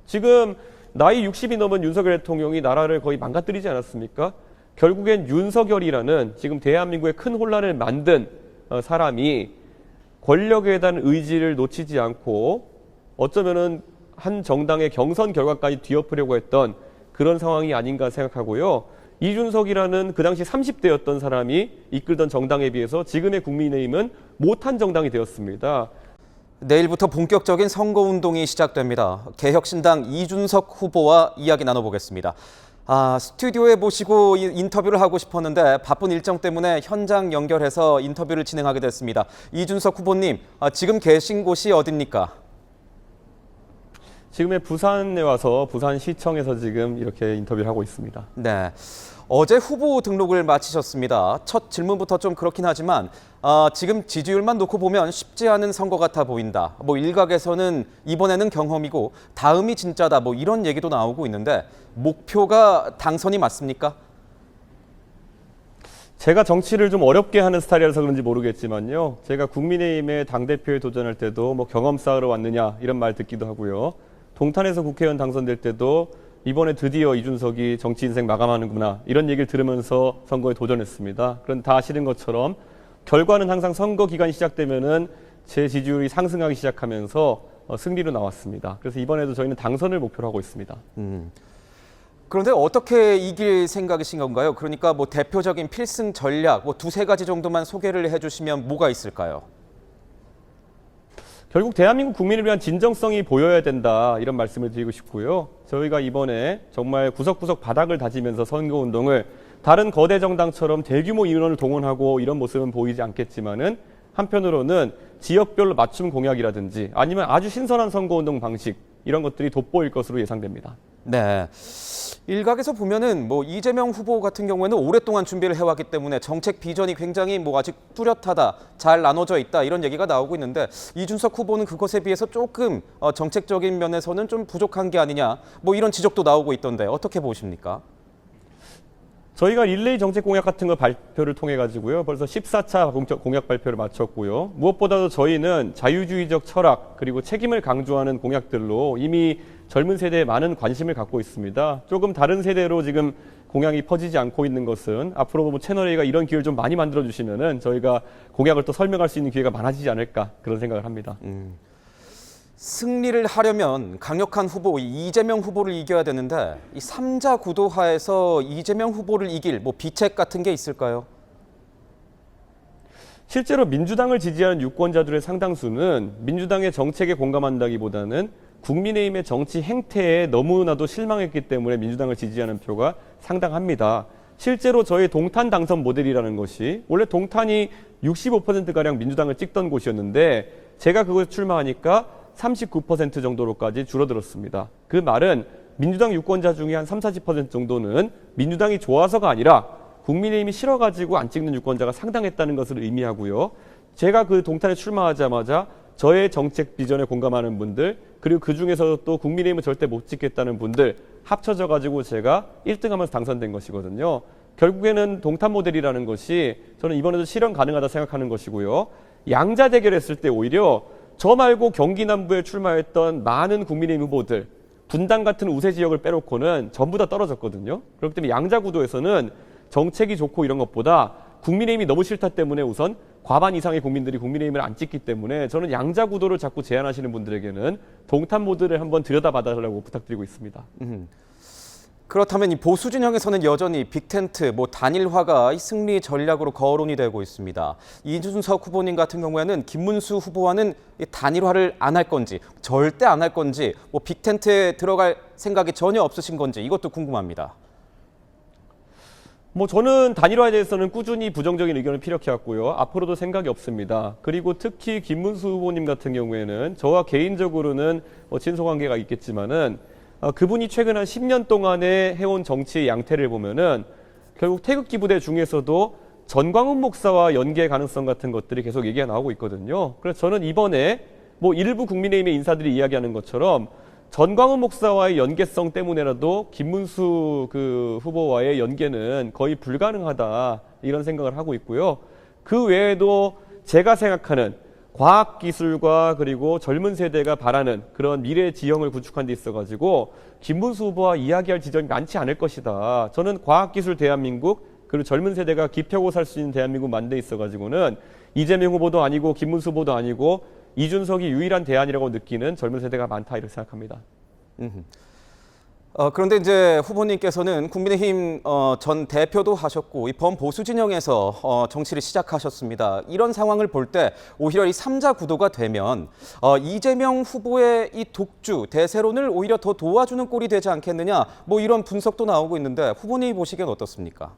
지금 나이 60이 넘은 윤석열 대통령이 나라를 거의 망가뜨리지 않았습니까? 결국엔 윤석열이라는 지금 대한민국의 큰 혼란을 만든 사람이 권력에 대한 의지를 놓치지 않고 어쩌면은 한 정당의 경선 결과까지 뒤엎으려고 했던 그런 상황이 아닌가 생각하고요. 이준석이라는 그 당시 30대였던 사람이 이끌던 정당에 비해서 지금의 국민의힘은 못한 정당이 되었습니다. 내일부터 본격적인 선거운동이 시작됩니다. 개혁신당 이준석 후보와 이야기 나눠보겠습니다. 스튜디오에 모시고 인터뷰를 하고 싶었는데 바쁜 일정 때문에 현장 연결해서 인터뷰를 진행하게 됐습니다. 이준석 후보님, 지금 계신 곳이 어디입니까? 지금의 부산에 와서 부산시청에서 지금 이렇게 인터뷰를 하고 있습니다. 네, 어제 후보 등록을 마치셨습니다. 첫 질문부터 좀 그렇긴 하지만 지금 지지율만 놓고 보면 쉽지 않은 선거 같아 보인다. 일각에서는 이번에는 경험이고 다음이 진짜다. 이런 얘기도 나오고 있는데 목표가 당선이 맞습니까? 제가 정치를 좀 어렵게 하는 스타일이라서 그런지 모르겠지만요. 제가 국민의힘의 당대표에 도전할 때도 경험 쌓으러 왔느냐 이런 말 듣기도 하고요. 동탄에서 국회의원 당선될 때도 이번에 드디어 이준석이 정치 인생 마감하는구나 이런 얘기를 들으면서 선거에 도전했습니다. 그런데 다 아시는 것처럼 결과는 항상 선거 기간이 시작되면은 제 지지율이 상승하기 시작하면서 승리로 나왔습니다. 그래서 이번에도 저희는 당선을 목표로 하고 있습니다. 그런데 어떻게 이길 생각이신 건가요? 그러니까 대표적인 필승 전략 두세 가지 정도만 소개를 해주시면 뭐가 있을까요? 결국 대한민국 국민을 위한 진정성이 보여야 된다 이런 말씀을 드리고 싶고요. 저희가 이번에 정말 구석구석 바닥을 다지면서 선거운동을 다른 거대 정당처럼 대규모 인원을 동원하고 이런 모습은 보이지 않겠지만은 한편으로는 지역별로 맞춤 공약이라든지 아니면 아주 신선한 선거운동 방식 이런 것들이 돋보일 것으로 예상됩니다. 네. 일각에서 보면은 이재명 후보 같은 경우에는 오랫동안 준비를 해왔기 때문에 정책 비전이 굉장히 아직 뚜렷하다, 잘 나눠져 있다 이런 얘기가 나오고 있는데 이준석 후보는 그것에 비해서 조금 정책적인 면에서는 좀 부족한 게 아니냐 이런 지적도 나오고 있던데 어떻게 보십니까? 저희가 릴레이 정책 공약 같은 거 발표를 통해 가지고요. 벌써 14차 공약 발표를 마쳤고요. 무엇보다도 저희는 자유주의적 철학 그리고 책임을 강조하는 공약들로 이미 젊은 세대에 많은 관심을 갖고 있습니다. 조금 다른 세대로 지금 공약이 퍼지지 않고 있는 것은 앞으로 채널A가 이런 기회를 좀 많이 만들어 주시면은 저희가 공약을 또 설명할 수 있는 기회가 많아지지 않을까 그런 생각을 합니다. 승리를 하려면 강력한 후보 이재명 후보를 이겨야 되는데 이 3자 구도 하에서 이재명 후보를 이길 비책 같은 게 있을까요? 실제로 민주당을 지지하는 유권자들의 상당수는 민주당의 정책에 공감한다기보다는 국민의힘의 정치 행태에 너무나도 실망했기 때문에 민주당을 지지하는 표가 상당합니다. 실제로 저희 동탄 당선 모델이라는 것이 원래 동탄이 65%가량 민주당을 찍던 곳이었는데 제가 그곳에 출마하니까 39% 정도로까지 줄어들었습니다. 그 말은 민주당 유권자 중에 한 30-40% 정도는 민주당이 좋아서가 아니라 국민의힘이 싫어가지고 안 찍는 유권자가 상당했다는 것을 의미하고요. 제가 그 동탄에 출마하자마자 저의 정책 비전에 공감하는 분들 그리고 그중에서 또 국민의힘은 절대 못 찍겠다는 분들 합쳐져 가지고 제가 1등하면서 당선된 것이거든요. 결국에는 동탄 모델이라는 것이 저는 이번에도 실현 가능하다 생각하는 것이고요. 양자 대결했을 때 오히려 저 말고 경기 남부에 출마했던 많은 국민의힘 후보들 분당 같은 우세 지역을 빼놓고는 전부 다 떨어졌거든요. 그렇기 때문에 양자 구도에서는 정책이 좋고 이런 것보다 국민의힘이 너무 싫다 때문에 우선 과반 이상의 국민들이 국민의힘을 안 찍기 때문에 저는 양자 구도를 자꾸 제안하시는 분들에게는 동탄 모델을 한번 들여다봐달라고 부탁드리고 있습니다. 그렇다면 이 보수 진영에서는 여전히 빅텐트, 단일화가 이 승리 전략으로 거론이 되고 있습니다. 이준석 후보님 같은 경우에는 김문수 후보와는 이 단일화를 안 할 건지, 절대 안 할 건지, 빅텐트에 들어갈 생각이 전혀 없으신 건지 이것도 궁금합니다. 저는 단일화에 대해서는 꾸준히 부정적인 의견을 피력해왔고요. 앞으로도 생각이 없습니다. 그리고 특히 김문수 후보님 같은 경우에는 저와 개인적으로는 친소관계가 있겠지만은 그분이 최근 한 10년 동안에 해온 정치의 양태를 보면은 결국 태극기 부대 중에서도 전광훈 목사와 연계 가능성 같은 것들이 계속 얘기가 나오고 있거든요. 그래서 저는 이번에 일부 국민의힘의 인사들이 이야기하는 것처럼 전광훈 목사와의 연계성 때문에라도 김문수 후보와의 연계는 거의 불가능하다 이런 생각을 하고 있고요. 그 외에도 제가 생각하는 과학기술과 그리고 젊은 세대가 바라는 그런 미래 지형을 구축한 데 있어가지고 김문수 후보와 이야기할 지점이 많지 않을 것이다. 저는 과학기술 대한민국 그리고 젊은 세대가 기펴고 살 수 있는 대한민국 만든 데 있어가지고는 이재명 후보도 아니고 김문수 후보도 아니고 이준석이 유일한 대안이라고 느끼는 젊은 세대가 많다 이렇게 생각합니다. 그런데 이제 후보님께서는 국민의힘 전 대표도 하셨고 이 범보수 진영에서 정치를 시작하셨습니다. 이런 상황을 볼 때 오히려 이 3자 구도가 되면 이재명 후보의 이 독주, 대세론을 오히려 더 도와주는 꼴이 되지 않겠느냐 뭐 이런 분석도 나오고 있는데 후보님이 보시기엔 어떻습니까?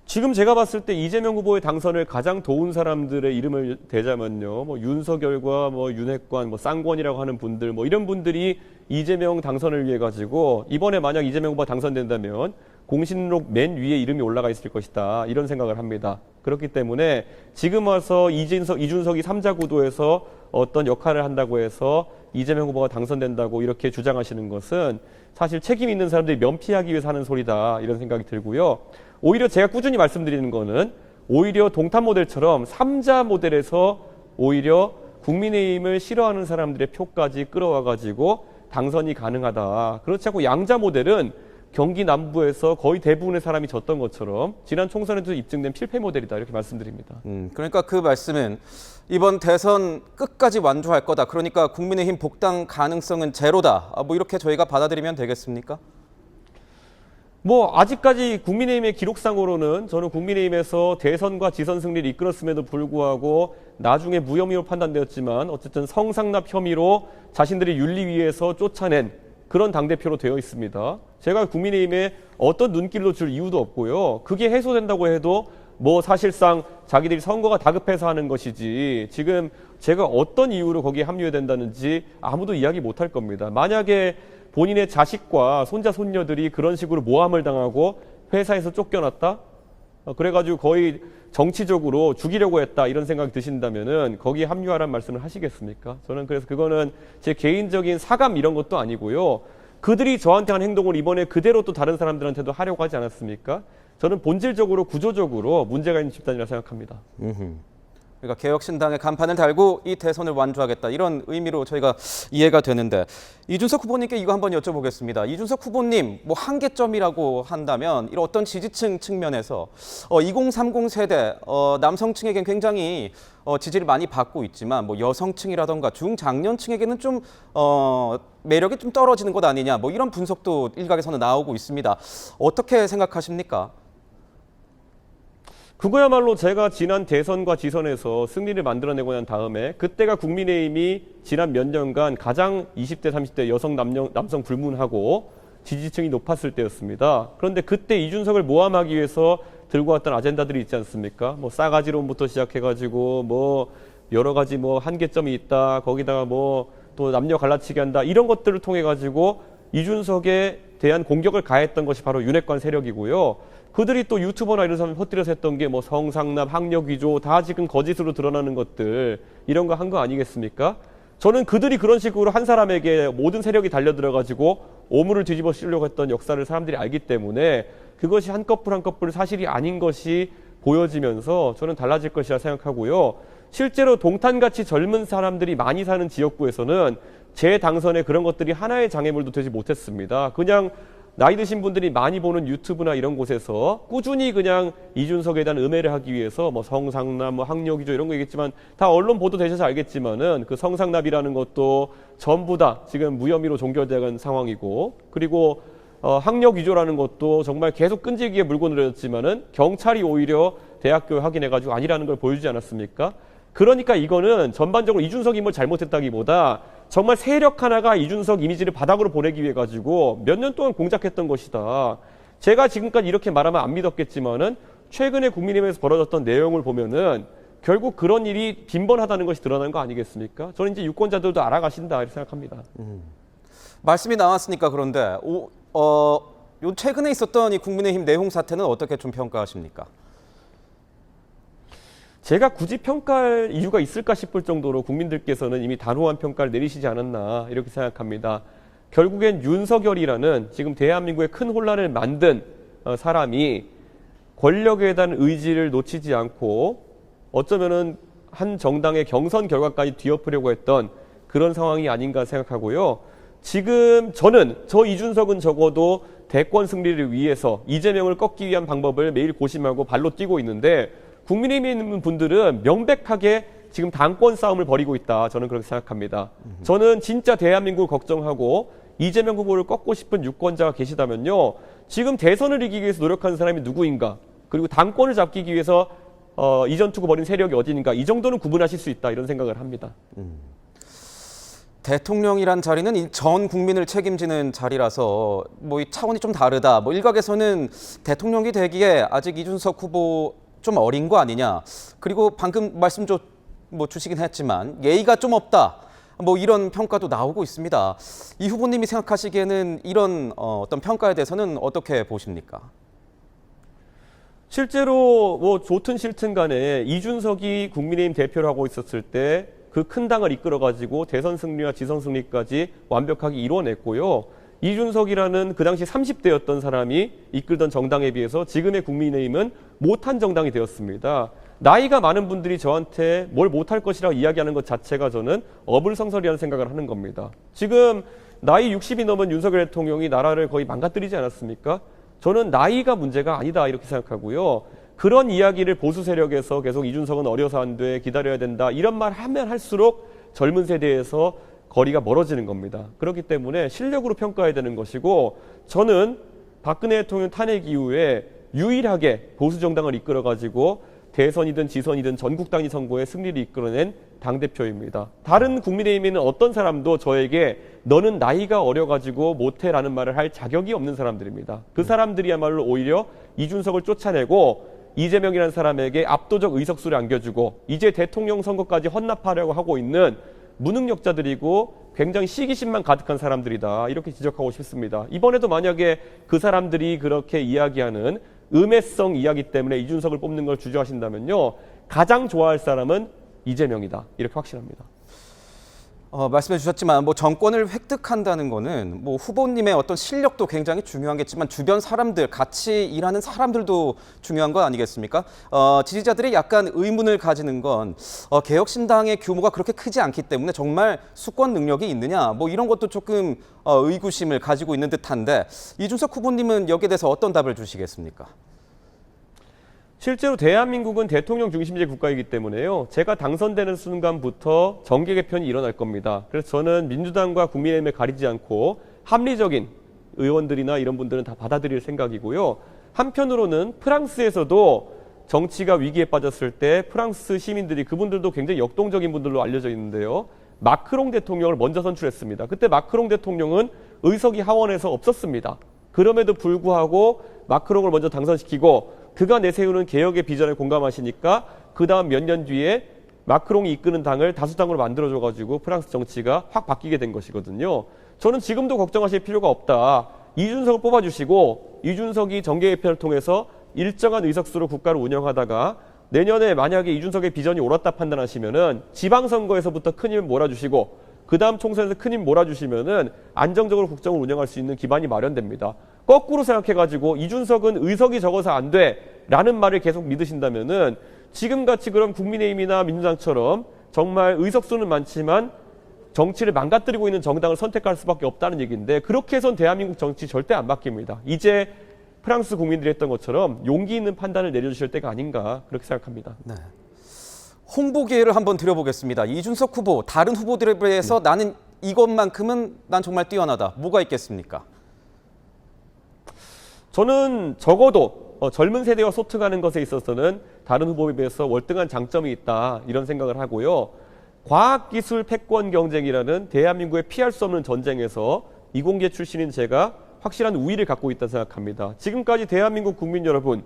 지금 제가 봤을 때 이재명 후보의 당선을 가장 도운 사람들의 이름을 대자면요. 뭐 윤석열과 뭐 윤핵관, 뭐 쌍권이라고 하는 분들, 뭐 이런 분들이 이재명 당선을 위해 가지고 이번에 만약 이재명 후보가 당선된다면 공신록 맨 위에 이름이 올라가 있을 것이다. 이런 생각을 합니다. 그렇기 때문에 지금 와서 이준석이 3자 구도에서 어떤 역할을 한다고 해서 이재명 후보가 당선된다고 이렇게 주장하시는 것은 사실 책임 있는 사람들이 면피하기 위해서 하는 소리다. 이런 생각이 들고요. 오히려 제가 꾸준히 말씀드리는 거는 오히려 동탄 모델처럼 3자 모델에서 오히려 국민의힘을 싫어하는 사람들의 표까지 끌어와가지고 당선이 가능하다. 그렇지 않고 양자 모델은 경기 남부에서 거의 대부분의 사람이 졌던 것처럼 지난 총선에도 입증된 필패 모델이다. 이렇게 말씀드립니다. 그러니까 그 말씀은 이번 대선 끝까지 완주할 거다. 그러니까 국민의힘 복당 가능성은 제로다. 뭐 이렇게 저희가 받아들이면 되겠습니까? 뭐 아직까지 국민의힘의 기록상으로는 저는 국민의힘에서 대선과 지선 승리를 이끌었음에도 불구하고 나중에 무혐의로 판단되었지만 어쨌든 성상납 혐의로 자신들이 윤리위에서 쫓아낸 그런 당대표로 되어 있습니다. 제가 국민의힘에 어떤 눈길로 줄 이유도 없고요. 그게 해소된다고 해도 뭐 사실상 자기들이 선거가 다급해서 하는 것이지 지금 제가 어떤 이유로 거기에 합류해야 된다는지 아무도 이야기 못할 겁니다. 만약에 본인의 자식과 손자, 손녀들이 그런 식으로 모함을 당하고 회사에서 쫓겨났다? 그래가지고 거의 정치적으로 죽이려고 했다 이런 생각이 드신다면은 거기에 합류하라는 말씀을 하시겠습니까? 저는 그래서 그거는 제 개인적인 사감 이런 것도 아니고요. 그들이 저한테 한 행동을 이번에 그대로 또 다른 사람들한테도 하려고 하지 않았습니까? 저는 본질적으로 구조적으로 문제가 있는 집단이라 생각합니다. 그러니까 개혁신당의 간판을 달고 이 대선을 완주하겠다 이런 의미로 저희가 이해가 되는데 이준석 후보님께 이거 한번 여쭤보겠습니다. 이준석 후보님 뭐 한계점이라고 한다면 이런 어떤 지지층 측면에서 2030 세대 남성층에겐 굉장히 지지를 많이 받고 있지만 뭐 여성층이라던가 중장년층에게는 좀 매력이 좀 떨어지는 것 아니냐 뭐 이런 분석도 일각에서는 나오고 있습니다. 어떻게 생각하십니까? 그거야말로 제가 지난 대선과 지선에서 승리를 만들어내고 난 다음에 그때가 국민의힘이 지난 몇 년간 가장 20대, 30대 여성, 남성 불문하고 지지층이 높았을 때였습니다. 그런데 그때 이준석을 모함하기 위해서 들고 왔던 아젠다들이 있지 않습니까? 뭐 싸가지론부터 시작해가지고 뭐 여러 가지 뭐 한계점이 있다. 거기다가 뭐 또 남녀 갈라치기 한다. 이런 것들을 통해 가지고 이준석에 대한 공격을 가했던 것이 바로 윤핵관 세력이고요. 그들이 또 유튜버나 이런 사람 헛들여서 했던 게 뭐 성상납, 학력 위조 다 지금 거짓으로 드러나는 것들 이런 거 한 거 아니겠습니까? 저는 그들이 그런 식으로 한 사람에게 모든 세력이 달려들어가지고 오물을 뒤집어 씌우려고 했던 역사를 사람들이 알기 때문에 그것이 한꺼풀 한꺼풀 사실이 아닌 것이 보여지면서 저는 달라질 것이라 생각하고요. 실제로 동탄같이 젊은 사람들이 많이 사는 지역구에서는 제 당선에 그런 것들이 하나의 장애물도 되지 못했습니다. 그냥 나이 드신 분들이 많이 보는 유튜브나 이런 곳에서 꾸준히 그냥 이준석에 대한 음해를 하기 위해서 뭐 성상납, 뭐 학력 위조 이런 거 얘기했지만 다 언론 보도 되셔서 알겠지만은 그 성상납이라는 것도 전부 다 지금 무혐의로 종결된 상황이고 그리고 학력 위조라는 것도 정말 계속 끈질기게 물고 늘어졌지만은 경찰이 오히려 대학교에 확인해가지고 아니라는 걸 보여주지 않았습니까? 그러니까 이거는 전반적으로 이준석이 뭘 잘못했다기보다 정말 세력 하나가 이준석 이미지를 바닥으로 보내기 위해 가지고 몇 년 동안 공작했던 것이다. 제가 지금까지 이렇게 말하면 안 믿었겠지만은 최근에 국민의힘에서 벌어졌던 내용을 보면은 결국 그런 일이 빈번하다는 것이 드러난 거 아니겠습니까? 저는 이제 유권자들도 알아가신다 이렇게 생각합니다. 말씀이 나왔으니까 그런데 요 최근에 있었던 이 국민의힘 내홍 사태는 어떻게 좀 평가하십니까? 제가 굳이 평가할 이유가 있을까 싶을 정도로 국민들께서는 이미 단호한 평가를 내리시지 않았나 이렇게 생각합니다. 결국엔 윤석열이라는 지금 대한민국의 큰 혼란을 만든 사람이 권력에 대한 의지를 놓치지 않고 어쩌면은 한 정당의 경선 결과까지 뒤엎으려고 했던 그런 상황이 아닌가 생각하고요. 지금 저 이준석은 적어도 대권 승리를 위해서 이재명을 꺾기 위한 방법을 매일 고심하고 발로 뛰고 있는데 국민의힘에 있는 분들은 명백하게 지금 당권 싸움을 벌이고 있다. 저는 그렇게 생각합니다. 저는 진짜 대한민국을 걱정하고 이재명 후보를 꺾고 싶은 유권자가 계시다면요. 지금 대선을 이기기 위해서 노력하는 사람이 누구인가? 그리고 당권을 잡기 위해서 이전 투구 벌인 세력이 어디인가? 이 정도는 구분하실 수 있다. 이런 생각을 합니다. 대통령이란 자리는 이 전 국민을 책임지는 자리라서 뭐 이 차원이 좀 다르다. 뭐 일각에서는 대통령이 되기에 아직 이준석 후보 좀 어린 거 아니냐. 그리고 방금 말씀 주시긴 했지만 예의가 좀 없다. 뭐 이런 평가도 나오고 있습니다. 이 후보님이 생각하시기에는 이런 어떤 평가에 대해서는 어떻게 보십니까? 실제로 뭐 좋든 싫든 간에 이준석이 국민의힘 대표를 하고 있었을 때 그 큰 당을 이끌어가지고 대선 승리와 지선 승리까지 완벽하게 이뤄냈고요. 이준석이라는 그 당시 30대였던 사람이 이끌던 정당에 비해서 지금의 국민의힘은 못한 정당이 되었습니다. 나이가 많은 분들이 저한테 뭘 못할 것이라고 이야기하는 것 자체가 저는 어불성설이라는 생각을 하는 겁니다. 지금 나이 60이 넘은 윤석열 대통령이 나라를 거의 망가뜨리지 않았습니까? 저는 나이가 문제가 아니다 이렇게 생각하고요. 그런 이야기를 보수 세력에서 계속 이준석은 어려서 안 돼, 기다려야 된다 이런 말 하면 할수록 젊은 세대에서 거리가 멀어지는 겁니다. 그렇기 때문에 실력으로 평가해야 되는 것이고 저는 박근혜 대통령 탄핵 이후에 유일하게 보수 정당을 이끌어가지고 대선이든 지선이든 전국 단위 선거에 승리를 이끌어낸 당대표입니다. 다른 국민의힘에는 어떤 사람도 저에게 너는 나이가 어려가지고 못해라는 말을 할 자격이 없는 사람들입니다. 그 사람들이야말로 오히려 이준석을 쫓아내고 이재명이라는 사람에게 압도적 의석수를 안겨주고 이제 대통령 선거까지 헌납하려고 하고 있는 무능력자들이고 굉장히 시기심만 가득한 사람들이다. 이렇게 지적하고 싶습니다. 이번에도 만약에 그 사람들이 그렇게 이야기하는 음해성 이야기 때문에 이준석을 뽑는 걸 주저하신다면요. 가장 좋아할 사람은 이재명이다. 이렇게 확신합니다. 말씀해 주셨지만 뭐 정권을 획득한다는 거는 뭐 후보님의 어떤 실력도 굉장히 중요하겠지만 주변 사람들, 같이 일하는 사람들도 중요한 거 아니겠습니까? 지지자들이 약간 의문을 가지는 건 개혁신당의 규모가 그렇게 크지 않기 때문에 정말 수권 능력이 있느냐 뭐 이런 것도 조금 의구심을 가지고 있는 듯한데 이준석 후보님은 여기에 대해서 어떤 답을 주시겠습니까? 실제로 대한민국은 대통령 중심제 국가이기 때문에요. 제가 당선되는 순간부터 정계 개편이 일어날 겁니다. 그래서 저는 민주당과 국민의힘에 가리지 않고 합리적인 의원들이나 이런 분들은 다 받아들일 생각이고요. 한편으로는 프랑스에서도 정치가 위기에 빠졌을 때 프랑스 시민들이 그분들도 굉장히 역동적인 분들로 알려져 있는데요. 마크롱 대통령을 먼저 선출했습니다. 그때 마크롱 대통령은 의석이 하원에서 없었습니다. 그럼에도 불구하고 마크롱을 먼저 당선시키고 그가 내세우는 개혁의 비전에 공감하시니까 그 다음 몇 년 뒤에 마크롱이 이끄는 당을 다수당으로 만들어줘가지고 프랑스 정치가 확 바뀌게 된 것이거든요. 저는 지금도 걱정하실 필요가 없다. 이준석을 뽑아주시고 이준석이 정계 개편을 통해서 일정한 의석수로 국가를 운영하다가 내년에 만약에 이준석의 비전이 옳았다 판단하시면은 지방선거에서부터 큰 힘을 몰아주시고 그 다음 총선에서 큰 힘 몰아주시면은 안정적으로 국정을 운영할 수 있는 기반이 마련됩니다. 거꾸로 생각해가지고 이준석은 의석이 적어서 안 돼라는 말을 계속 믿으신다면은 지금같이 그럼 국민의힘이나 민주당처럼 정말 의석수는 많지만 정치를 망가뜨리고 있는 정당을 선택할 수밖에 없다는 얘기인데 그렇게 해선 대한민국 정치 절대 안 바뀝니다. 이제 프랑스 국민들이 했던 것처럼 용기 있는 판단을 내려주실 때가 아닌가 그렇게 생각합니다. 네. 홍보 기회를 한번 드려보겠습니다. 이준석 후보, 다른 후보들에 비해서 나는 이것만큼은 난 정말 뛰어나다. 뭐가 있겠습니까? 저는 적어도 젊은 세대와 소통하는 것에 있어서는 다른 후보에 비해서 월등한 장점이 있다 이런 생각을 하고요. 과학기술 패권 경쟁이라는 대한민국의 피할 수 없는 전쟁에서 이공계 출신인 제가 확실한 우위를 갖고 있다 생각합니다. 지금까지 대한민국 국민 여러분,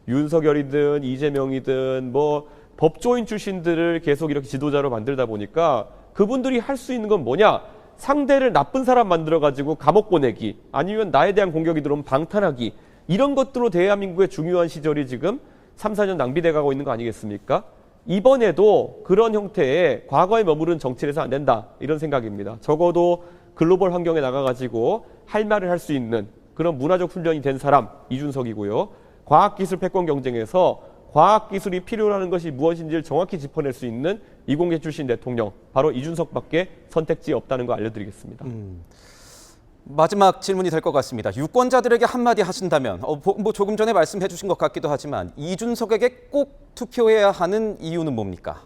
윤석열이든 이재명이든 뭐 법조인 출신들을 계속 이렇게 지도자로 만들다 보니까 그분들이 할 수 있는 건 뭐냐? 상대를 나쁜 사람 만들어가지고 감옥 보내기 아니면 나에 대한 공격이 들어오면 방탄하기 이런 것들로 대한민국의 중요한 시절이 지금 3, 4년 낭비돼 가고 있는 거 아니겠습니까? 이번에도 그런 형태의 과거에 머무른 정치를 해서 안 된다 이런 생각입니다. 적어도 글로벌 환경에 나가가지고 할 말을 할 수 있는 그런 문화적 훈련이 된 사람 이준석이고요. 과학기술 패권 경쟁에서 과학기술이 필요라는 것이 무엇인지를 정확히 짚어낼 수 있는 이공계 출신 대통령, 바로 이준석밖에 선택지 없다는 거 알려드리겠습니다. 마지막 질문이 될 것 같습니다. 유권자들에게 한마디 하신다면 뭐 조금 전에 말씀해 주신 것 같기도 하지만 이준석에게 꼭 투표해야 하는 이유는 뭡니까?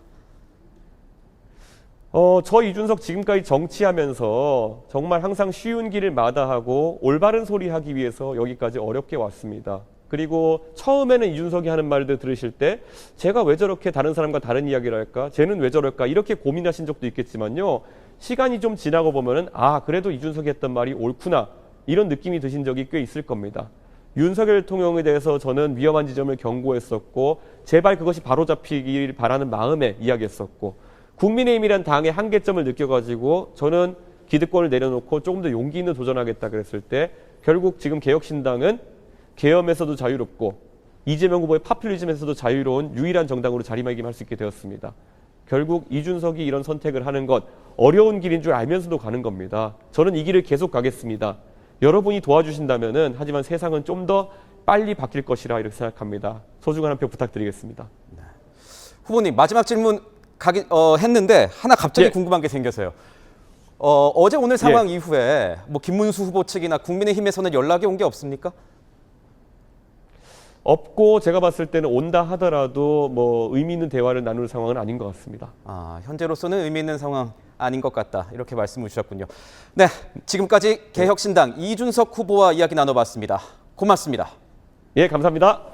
저 이준석 지금까지 정치하면서 정말 항상 쉬운 길을 마다하고 올바른 소리 하기 위해서 여기까지 어렵게 왔습니다. 그리고 처음에는 이준석이 하는 말들 들으실 때 제가 왜 저렇게 다른 사람과 다른 이야기를 할까? 쟤는 왜 저럴까? 이렇게 고민하신 적도 있겠지만요. 시간이 좀 지나고 보면은 그래도 이준석이 했던 말이 옳구나. 이런 느낌이 드신 적이 꽤 있을 겁니다. 윤석열 대통령에 대해서 저는 위험한 지점을 경고했었고 제발 그것이 바로잡히길 바라는 마음에 이야기했었고 국민의힘이란 당의 한계점을 느껴가지고 저는 기득권을 내려놓고 조금 더 용기 있는 도전하겠다 그랬을 때 결국 지금 개혁신당은 계엄에서도 자유롭고 이재명 후보의 파퓰리즘에서도 자유로운 유일한 정당으로 자리매김할 수 있게 되었습니다. 결국 이준석이 이런 선택을 하는 것 어려운 길인 줄 알면서도 가는 겁니다. 저는 이 길을 계속 가겠습니다. 여러분이 도와주신다면은 하지만 세상은 좀 더 빨리 바뀔 것이라 이렇게 생각합니다. 소중한 한 표 부탁드리겠습니다. 후보님 마지막 질문 했는데 하나 갑자기 예. 궁금한 게 생겨서요. 어제 오늘 상황 예. 이후에 뭐 김문수 후보 측이나 국민의힘에서는 연락이 온 게 없습니까? 없고 제가 봤을 때는 온다 하더라도 뭐 의미 있는 대화를 나눌 상황은 아닌 것 같습니다. 현재로서는 의미 있는 상황 아닌 것 같다. 이렇게 말씀을 주셨군요. 네, 지금까지 개혁신당 이준석 후보와 이야기 나눠봤습니다. 고맙습니다. 예, 감사합니다.